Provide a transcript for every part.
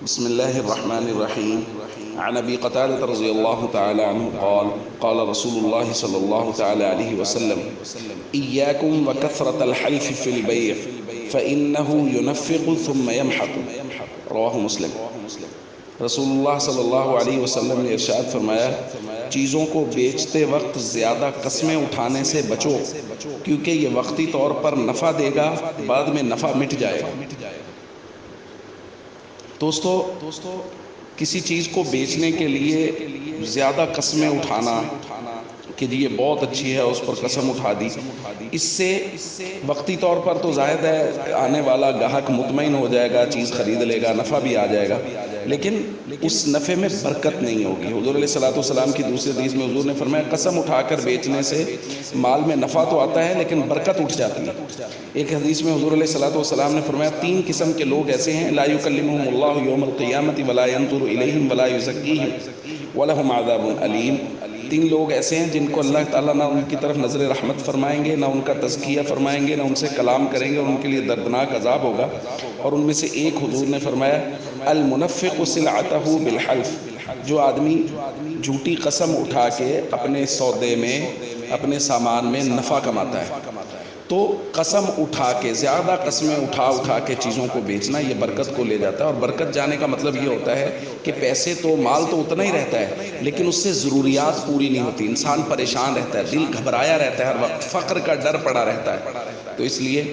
بسم الله الرحمن الرحيم. عن أبي قتادة رضي الله تعالى عنه قال قال رسول الله صلى الله تعالى عليه وسلم: إياكم وكثرة الحلف في البيع فإنه ينفق ثم يمحق. رواه مسلم. رسول اللہ صلی اللہ علیہ وسلم نے ارشاد فرمایا، چیزوں کو بیچتے وقت زیادہ قسمیں اٹھانے سے بچو، کیونکہ یہ وقتی طور پر نفع دے گا، بعد میں نفع مٹ جائے گا۔ دوستو، کسی چیز کو بیچنے کے لیے زیادہ قسمیں اٹھانا کہ یہ بہت اچھی ہے، اس پر قسم اٹھا دی، اس سے وقتی طور پر تو ظاہر ہے آنے والا گاہک مطمئن ہو جائے گا، چیز خرید لے گا، نفع بھی آ جائے گا، لیکن اس نفع میں برکت نہیں ہوگی۔ حضور علیہ السلام کی دوسری حدیث میں حضور نے فرمایا، قسم اٹھا کر بیچنے سے مال میں نفع تو آتا ہے لیکن برکت اٹھ جاتی ہے۔ ایک حدیث میں حضور علیہ السلام نے فرمایا، 3 قسم کے لوگ ایسے ہیں، لا یکلمہم اللہ یوم القیامۃ ولا ینظر الیہم ولا یزکیہم ولہم عذاب علیم۔ 3 لوگ ایسے ہیں جن کو اللہ تعالیٰ نہ ان کی طرف نظر رحمت فرمائیں گے، نہ ان کا تزکیہ فرمائیں گے، نہ ان سے کلام کریں گے، اور ان کے لیے دردناک عذاب ہوگا۔ اور ان میں سے ایک حضور نے فرمایا، المنفق سلعتہ بالحلف، جو آدمی جھوٹی قسم اٹھا کے اپنے سودے میں، اپنے سامان میں نفع کماتا ہے۔ تو قسم اٹھا کے، زیادہ قسمیں اٹھا کے چیزوں کو بیچنا یہ برکت کو لے جاتا ہے، اور برکت جانے کا مطلب یہ ہوتا ہے کہ پیسے تو، مال تو اتنا ہی رہتا ہے لیکن اس سے ضروریات پوری نہیں ہوتی، انسان پریشان رہتا ہے، دل گھبرایا رہتا ہے، ہر وقت فقر کا ڈر پڑا رہتا ہے۔ تو اس لیے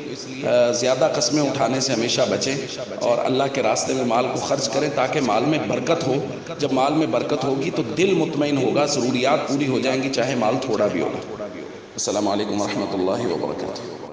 زیادہ قسمیں اٹھانے سے ہمیشہ بچیں اور اللہ کے راستے میں مال کو خرچ کریں تاکہ مال میں برکت ہو۔ جب مال میں برکت ہوگی تو دل مطمئن ہوگا، ضروریات پوری ہو جائیں گی، چاہے مال تھوڑا بھی ہوگا۔ السلام علیکم ورحمۃ اللہ وبرکاتہ۔